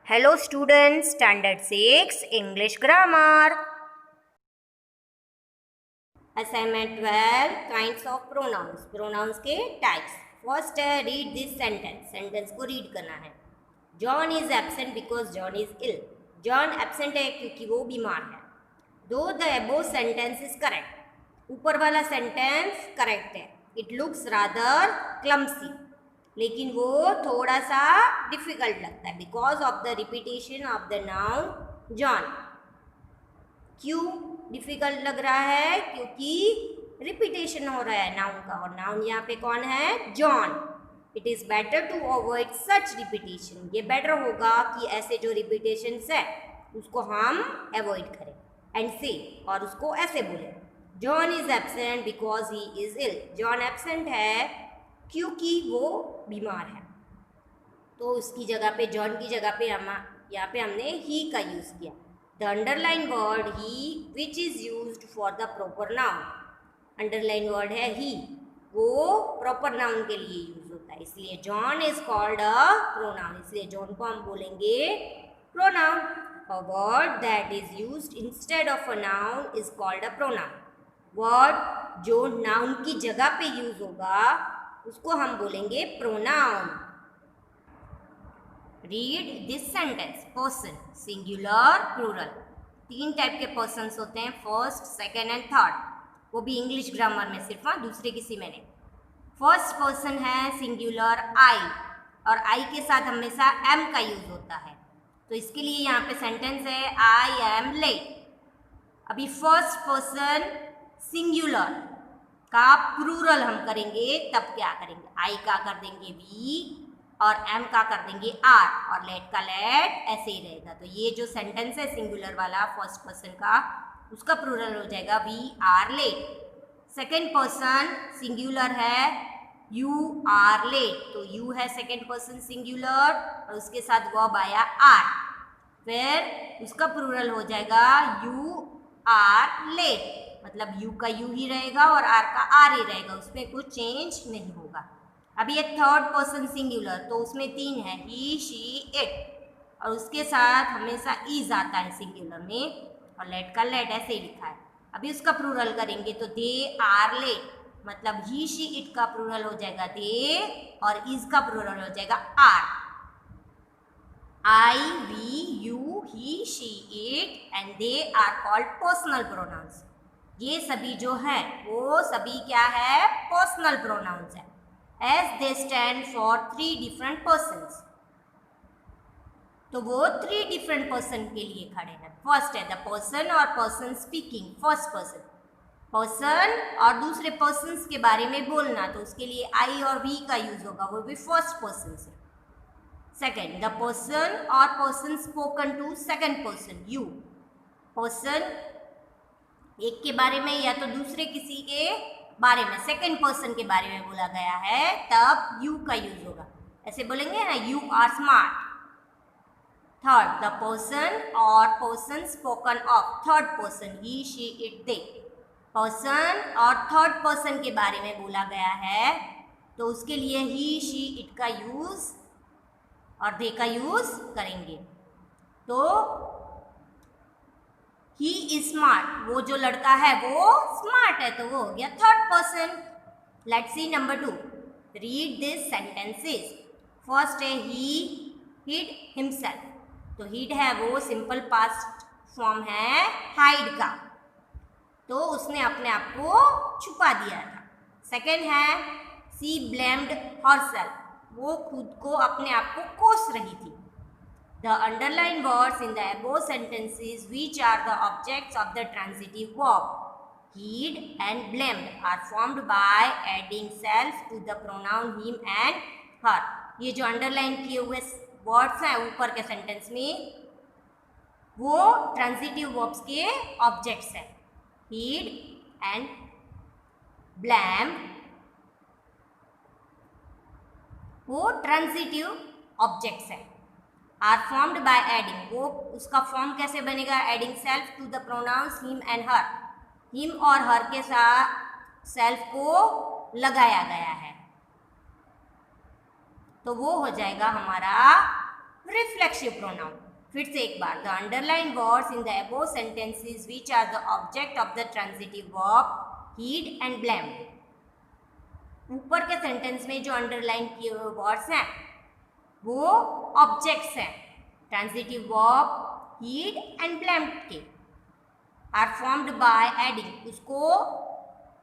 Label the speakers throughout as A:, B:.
A: Hello students, Standard 6 English Grammar. Assignment 12 Kinds of Pronouns. Pronouns के types. First है read this sentence. Sentence को read करना है. John is absent because John is ill. John absent है क्योंकि वो बीमार है. Though the above sentence is correct. ऊपर वाला sentence correct है. It looks rather clumsy. लेकिन वो थोड़ा सा डिफिकल्ट लगता है because of the repetition of the noun John. क्यों डिफिकल्ट लग रहा है? क्योंकि रिपीटेशन हो रहा है नाउन का, और नाउन यहाँ पे कौन है? John. It is better to avoid such repetition. ये बेटर होगा कि ऐसे जो रिपीटेशन है उसको हम अवॉइड करें. एंड से, और उसको ऐसे बोले, John is absent because he is ill. John absent है क्योंकि वो बीमार है. तो उसकी जगह पे, जॉन की जगह पे हम यहाँ पे हमने ही का यूज़ किया. The underline word he which is used for the proper noun. Underline word है ही, वो प्रॉपर नाउन के लिए यूज होता है, इसलिए John is called a pronoun. इसलिए जॉन को हम बोलेंगे pronoun. A word that is used instead of a noun is called a pronoun. Word जो नाउन की जगह पे यूज होगा उसको हम बोलेंगे pronoun. Read this sentence. Person, singular, plural. 3 type के पर्सन्स होते हैं, फर्स्ट, सेकेंड एंड थर्ड. वो भी इंग्लिश ग्रामर में सिर्फ, दूसरे किसी में नहीं. फर्स्ट पर्सन है सिंगुलर आई, और आई के साथ हमेशा एम का यूज होता है. तो इसके लिए यहाँ पे सेंटेंस है आई एम लेट. अभी फर्स्ट पर्सन सिंगुलर का प्लूरल हम करेंगे, तब क्या करेंगे? आई का कर देंगे वी, और एम का कर देंगे आर, और लेट का लेट, ऐसे ही रहेगा. तो ये जो सेंटेंस है सिंगुलर वाला फर्स्ट पर्सन का, उसका प्लूरल हो जाएगा we are late. Second person singular है यू आर लेट, तो यू है सेकेंड पर्सन सिंगुलर, और उसके साथ वर्ब आया आर, फिर उसका प्लूरल हो जाएगा यू आर लेट. मतलब यू का यू ही रहेगा और आर का आर ही रहेगा, उसमें कुछ चेंज नहीं होगा. अभी ये थर्ड पर्सन सिंगुलर, तो उसमें 3 है, ही शी इट, और उसके साथ हमेशा इज आता है सिंगुलर में, और लेट का लेट ऐसे ही लिखा है. अभी उसका प्लूरल करेंगे तो दे आर लेट, मतलब ही शी इट का प्लूरल हो जाएगा दे, और इज का प्लूरल हो जाएगा are. I we you he she it and they are called personal pronouns. ये सभी जो है वो सभी क्या है? पर्सनल प्रोनाउंस है, as they stand for 3 different persons. तो वो 3 डिफरेंट पर्सन के लिए खड़े हैं. फर्स्ट है द पर्सन और person speaking, first person. Person और दूसरे पर्सन्स के बारे में बोलना, तो उसके लिए आई और वी का यूज होगा, वो भी फर्स्ट पर्सन से. सेकेंड द पर्सन और person spoken to second person you. Person एक के बारे में या तो दूसरे किसी के बारे में, सेकेंड पर्सन के बारे में बोला गया है, तब यू का यूज होगा. ऐसे बोलेंगे ना, you are smart. Third the person और person spoken of third person he she it they. Person और थर्ड पर्सन के बारे में बोला गया है, तो उसके लिए ही शी इट का यूज और दे का यूज करेंगे. तो ही इज स्मार्ट, वो जो लड़का है वो स्मार्ट है, तो वो हो गया third person. Let's see number 2. Read this sentences. First है ही हिड हिमसेल्फ. तो हिड है वो सिंपल पास्ट फॉर्म है हाइड का, तो उसने अपने आप को छुपा दिया था. सेकेंड है सी ब्लेम्ड हरसेल्फ, वो खुद को अपने आप को कोस रही थी. The underlined words in the above sentences, which are the objects of the transitive verb, hid and blamed, are formed by adding self to the pronoun him and her. ये जो अंडरलाइन किए हुए वर्ड्स हैं ऊपर के sentence में, वो transitive verbs के ऑब्जेक्ट्स हैं. hid and blamed वो ट्रांजिटिव ऑब्जेक्ट्स हैं. आर फॉर्म्ड बाय एडिंग, वो उसका फॉर्म कैसे बनेगा? Adding self to the pronouns him and her. Him और हर के साथ सेल्फ को लगाया गया है, तो वो हो जाएगा हमारा रिफ्लेक्सिव प्रोनाउन। फिर से एक बार, the underline words in the above sentences which are the object of the transitive verb heed and blamed. ऊपर के सेंटेंस में जो अंडरलाइन किए हुए वर्ड्स हैं वो ऑब्जेक्ट्स हैं transitive verb heed and blamed के। आर फॉर्म्ड बाय एडिंग, उसको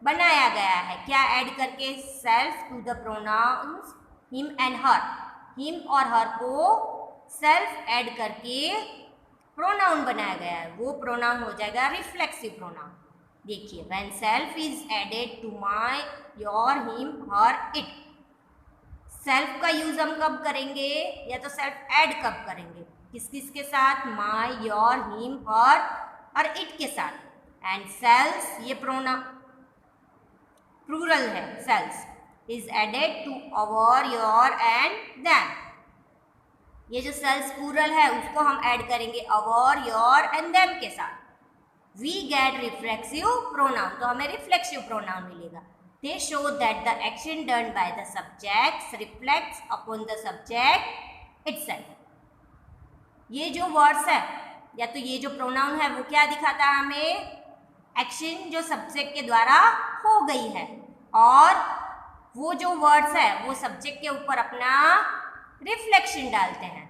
A: बनाया गया है क्या ऐड करके, self to the pronouns him and her. Him और हर को सेल्फ ऐड करके प्रोनाउन बनाया गया है, वो प्रोनाउन हो जाएगा रिफ्लेक्सिव प्रोनाउन। देखिए, when self is added to my, your, him, her, it. Self का यूज हम कब करेंगे, या तो सेल्फ ऐड कब करेंगे, किस किस के साथ, माय, योर, हिम, हर और इट के साथ। एंड सेल्स, ये प्रोनाउन प्लूरल है, selves is added to our, your and them. ये जो सेल्स प्लूरल है उसको हम ऐड करेंगे अवर, योर एंड देम के साथ। वी गेट रिफ्लेक्सिव प्रोनाउन, तो हमें रिफ्लेक्सिव प्रोनाउन मिलेगा। They show that the action done by the subjects reflects upon the subject itself. ये जो वर्ड्स है या तो ये जो प्रोनाउन है वो क्या दिखाता है हमें, एक्शन जो सब्जेक्ट के द्वारा हो गई है, और वो जो वर्ड्स है वो सब्जेक्ट के ऊपर अपना रिफ्लेक्शन डालते हैं,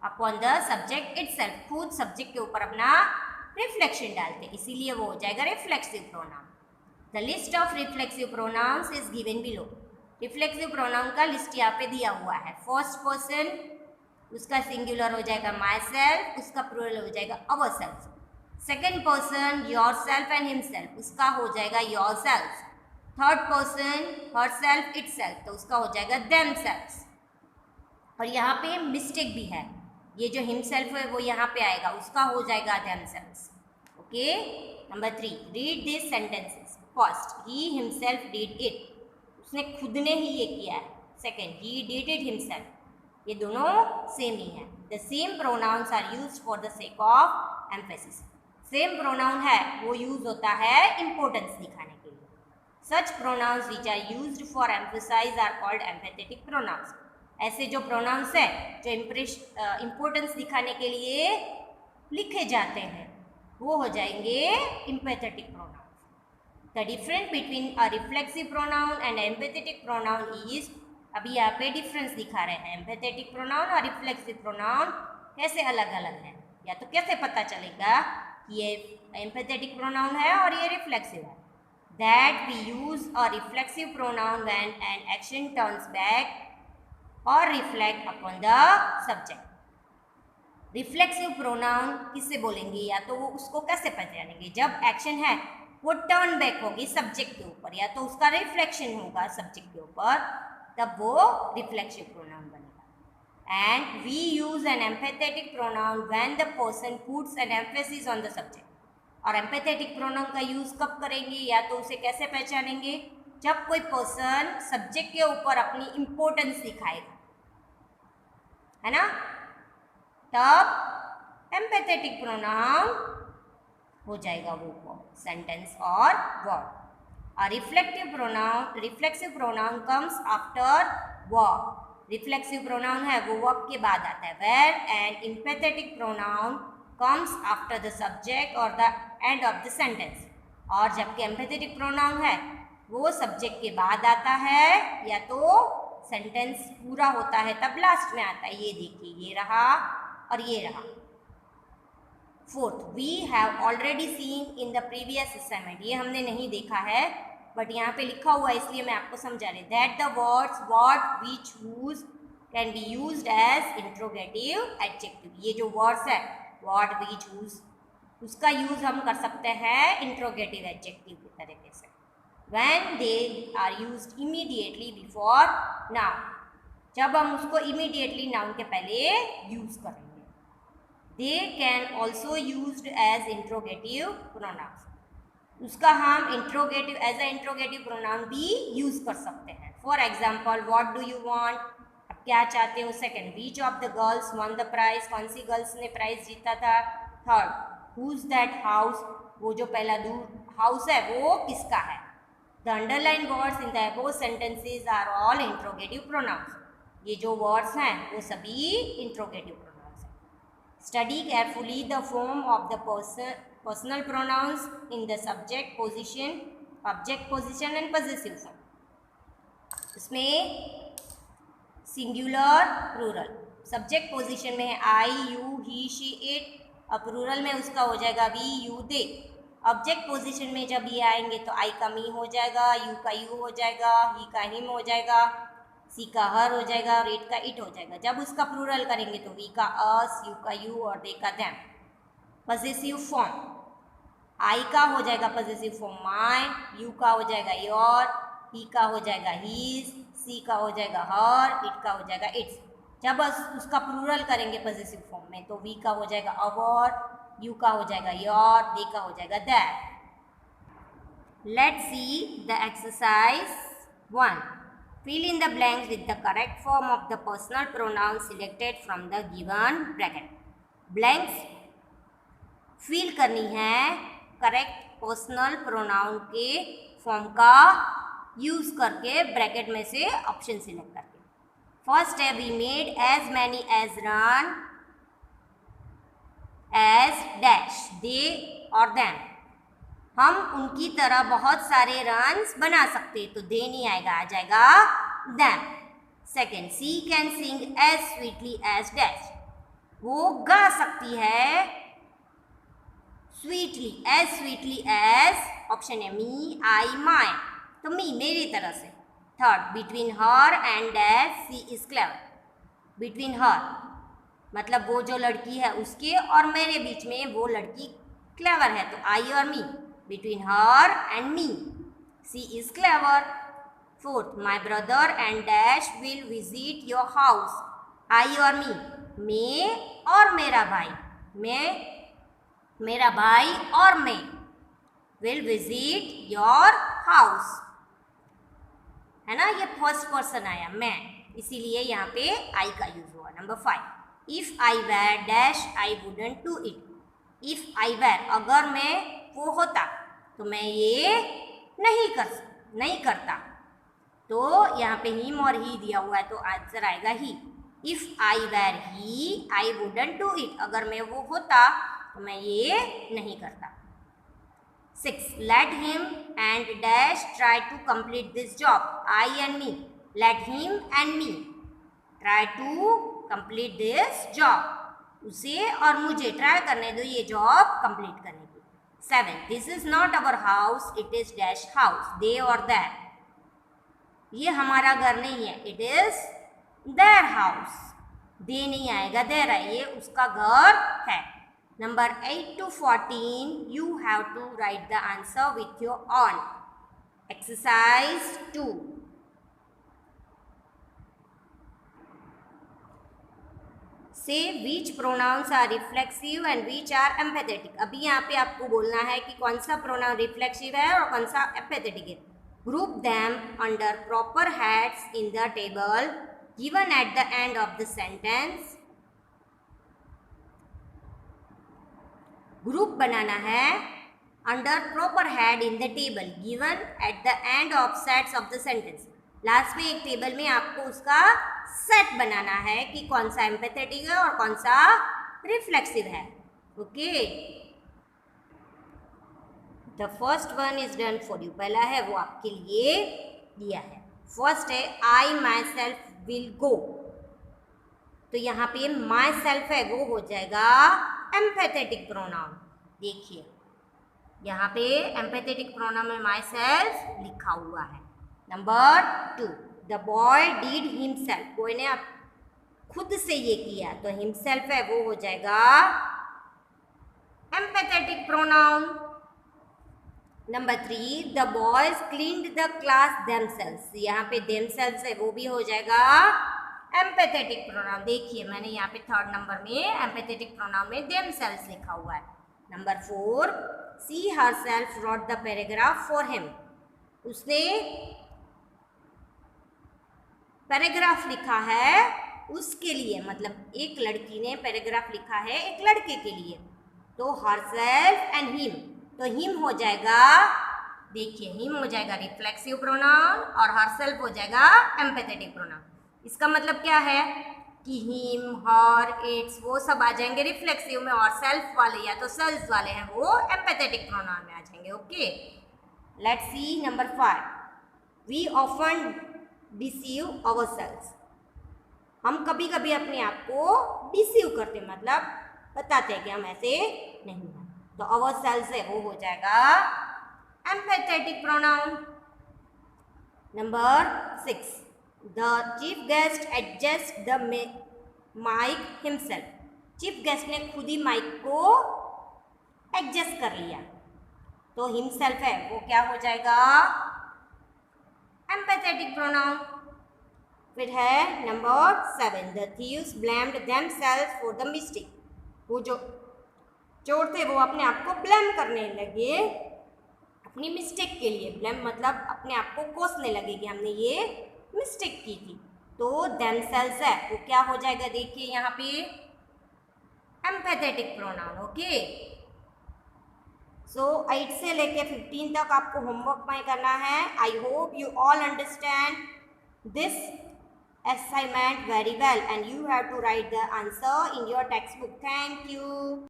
A: अपॉन द सब्जेक्ट इटसेल्फ, खुद सब्जेक्ट के ऊपर अपना रिफ्लेक्शन डालते हैं, इसीलिए वो हो जाएगा reflexive pronoun. The list of reflexive pronouns is given below. Reflexive pronoun का लिस्ट यहाँ पे दिया हुआ है। फर्स्ट पर्सन, उसका सिंगुलर हो जाएगा माई सेल्फ, उसका प्लूरल हो जाएगा our self. Second person your self and himself, उसका हो जाएगा your self. Third person her self it self, तो उसका हो जाएगा देम सेल्फ। और यहाँ पे मिस्टेक भी है, ये जो हिमसेल्फ है वो यहाँ पे आएगा, उसका हो जाएगा them self. Okay, number 3, read this sentences. First, he himself did it, उसने खुद ने ही ये किया है। Second, he did it himself, ये दोनों सेम ही है। The same pronouns are used for the sake of emphasis, same pronoun है वो यूज होता है इम्पोर्टेंस दिखाने के लिए। Such pronouns which are used for emphasize are called emphatic pronouns. ऐसे जो प्रोनाउंस है जो इम्पोर्टेंस दिखाने के लिए लिखे जाते हैं वो हो जाएंगे एम्फेथेटिक pronounce. The difference between a reflexive pronoun and empathetic pronoun is, अभी यहाँ पे डिफरेंस दिखा रहे हैं, एम्पैथेटिक प्रोनाउन और रिफ्लेक्सिव प्रोनाउन कैसे अलग अलग है, या तो कैसे पता चलेगा कि ये एम्पैथेटिक प्रोनाउन है और ये रिफ्लेक्सिव है। That we use a reflexive pronoun when an action turns back or reflect upon the subject. Reflexive pronoun किससे बोलेंगे, या तो वो उसको कैसे पहचानेंगे, जब एक्शन है वो टर्न बैक होगी सब्जेक्ट के ऊपर, या तो उसका रिफ्लेक्शन होगा सब्जेक्ट के ऊपर, तब वो रिफ्लेक्सिव प्रोनाउन बनेगा। And we use an empathetic pronoun when the person puts an emphasis on the subject. और एम्पैथेटिक प्रोनाउन का यूज कब करेंगे, या तो उसे कैसे पहचानेंगे, जब कोई पर्सन सब्जेक्ट के ऊपर अपनी इंपॉर्टेंस दिखाएगा, है ना, तब एम्पैथेटिक प्रोनाउन हो जाएगा वो सेंटेंस और word. A reflexive pronoun comes after verb. Reflexive pronoun है वो verb के बाद आता है। Where an empathetic pronoun comes after the subject or the end of the sentence. और जबकि empathetic pronoun है वो subject के बाद आता है, या तो sentence पूरा होता है तब लास्ट में आता है। ये देखिए, ये रहा और ये रहा। Fourth, we have already seen in the previous assignment, ये हमने नहीं देखा है बट यहाँ पे लिखा हुआ है इसलिए मैं आपको समझा रही। That the words what which whose can be used as interrogative adjective, ये जो वर्ड्स है व्हाट विच हुज, उसका यूज हम कर सकते हैं इंट्रोगेटिव एडजेक्टिव की तरीके से। When they are used immediately before noun, जब हम उसको इमीडिएटली नाउन के पहले यूज करेंगे। They can also used as interrogative pronouns, उसका हम interrogative as a interrogative pronoun भी यूज कर सकते हैं। For example, what do you want, अब क्या चाहते हो। Second, which of the girls won the prize, कौन सी गर्ल्स ने प्राइज जीता था। थर्ड, हुज दैट हाउस, वो जो पहला हाउस है वो किसका है। The underline words in the above sentences are all interrogative pronouns. ये जो वर्ड्स हैं वो सभी इंट्रोगेटिव प्रोनाउंस हैं. Study carefully the form of the personal pronouns in the subject position, object position and possessive form. इसमें singular plural, subject position में है I, you, he, she, it. अब प्लूरल में उसका हो जाएगा we, you, they. Object position में जब ये आएंगे तो आई का मी हो जाएगा, यू का यू हो जाएगा, ही का हिम हो जाएगा, सी का हर हो जाएगा और इट का इट हो जाएगा. जब उसका प्लूरल करेंगे तो वी का अस, यू का यू और दे का देम. पॉजेसिव फॉर्म, आई का हो जाएगा पॉजेसिव फॉर्म माय, यू का हो जाएगा योर, ही का हो जाएगा हीज, सी का हो जाएगा हर, इट का हो जाएगा इट्स. जब उसका प्लूरल करेंगे पॉजेसिव फॉर्म में तो वी का हो जाएगा अवर, यू का हो जाएगा योर, दे का हो जाएगा that. Let's see the exercise 1. Fill in the blanks with the correct form of the personal pronoun selected from the given bracket. Blanks fill करनी है करेक्ट पर्सनल प्रोनाउन के फॉर्म का यूज करके ब्रैकेट में से ऑप्शन सिलेक्ट करके. First है we made as many as run as dash they और देम. हम उनकी तरह बहुत सारे रन्स बना सकते, तो दे नहीं आएगा, आ जाएगा them. Second, she can sing as sweetly as dash. वो गा सकती है स्वीटली एज ऑप्शन है मी, आई, माई. तो मी मेरी तरह से. Third, between her and dash she is clever. Between her मतलब वो जो लड़की है उसके और मेरे बीच में वो लड़की क्लेवर है, तो आई और me. Between her and me she is clever. Fourth, my brother and dash will visit your house. I और मी, मैं और मेरा भाई, मेरा भाई और मैं विल विजिट योर हाउस. है ना, ये फर्स्ट पर्सन आया मैं, इसीलिए यहाँ पे आई का यूज हुआ. Number 5, if I were dash I wouldn't do it. If I were अगर मैं वो होता तो मैं ये नहीं करता. तो यहाँ पे हिम और ही दिया हुआ है तो आंसर आएगा ही. If I were he I wouldn't do it. अगर मैं वो होता तो मैं ये नहीं करता. 6, let him and dash try to complete this job. I and me. Let him and me try to complete this job. उसे और मुझे ट्राई करने दो ये जॉब कंप्लीट करने की. 7, this is not our house, it is dash house. They or that. ये हमारा घर नहीं है, it is their house. they नहीं आएगा, their है, ये उसका घर है. Number 8 to 14, you have to write the answer with your own. Exercise 2. Say which pronouns are reflexive and which are empathetic. अभी यहाँ पे आपको बोलना है कि कौन सा प्रोनाउन रिफ्लेक्सिव है और कौन सा एम्पैथेटिक है. Group them under proper heads in the table given at the end of the sentence. Group बनाना है under proper head in the table given at the end of sets of the sentence. Last में एक table में आपको उसका set बनाना है कि कौन सा एम्पैथेटिक है और कौन सा रिफ्लेक्सिव है. Okay, the first one is done for you. पहला है वो आपके लिए दिया है. फर्स्ट है आई माई सेल्फ विल गो. तो यहाँ पे माई सेल्फ है वो हो जाएगा एम्पैथेटिक प्रोनाउन. देखिए यहाँ पे एम्पैथेटिक प्रोनाउन में माई सेल्फ लिखा हुआ है. Number 2, the boy did himself. Boy ने खुद से ये किया तो हिमसेल्फ है वो हो जाएगा empathetic pronoun. Number 3, the boys cleaned the class themselves. यहाँ पे देमसेल्व्स है वो भी हो जाएगा एम्पैथेटिक प्रोनाउन. देखिए मैंने यहाँ पे थर्ड नंबर में एम्पैथेटिक प्रोनाउन में देमसेल्व्स लिखा हुआ है. Number 4, she herself wrote the paragraph for him. उसने पैराग्राफ लिखा है उसके लिए, मतलब एक लड़की ने पैराग्राफ लिखा है एक लड़के के लिए. तो हरसेल्फ एंड हिम, तो हिम हो जाएगा, देखिए हिम हो जाएगा रिफ्लेक्सिव प्रोनाउन और हरसेल्फ हो जाएगा एम्पैथेटिक प्रोनाउन. इसका मतलब क्या है कि हिम, हर, इट्स वो सब आ जाएंगे रिफ्लेक्सिव में, और सेल्फ वाले या तो सेल्स वाले हैं वो एम्पैथेटिक प्रोनाउन में आ जाएंगे. Okay, let's see number 5. We often deceive ourselves. हम कभी कभी अपने आप को डिसीव करते, मतलब बताते हैं कि हम ऐसे नहीं हैं. तो अवरसेल्व्स है वो हो जाएगा empathetic pronoun. Number 6. The chief guest adjusts the mic himself. Chief guest ने खुद ही माइक को एडजस्ट कर लिया, तो हिमसेल्फ है वो क्या हो जाएगा एम्पैथेटिक प्रोनाउन. फिर है number 7. The thieves blamed themselves for the mistake. वो जो चोर थे वो अपने आप को ब्लेम करने लगे अपनी मिस्टेक के लिए. ब्लेम मतलब अपने आप को कोसने लगे कि हमने ये मिस्टेक की थी. तो themselves है वो क्या हो जाएगा, देखिए यहाँ पे एम्पैथेटिक प्रोनाउन. ओके, सो 8 से लेके 15 तक आपको होमवर्क में करना है. I hope you all understand this assignment very well and you have to write the answer in your textbook. Thank you.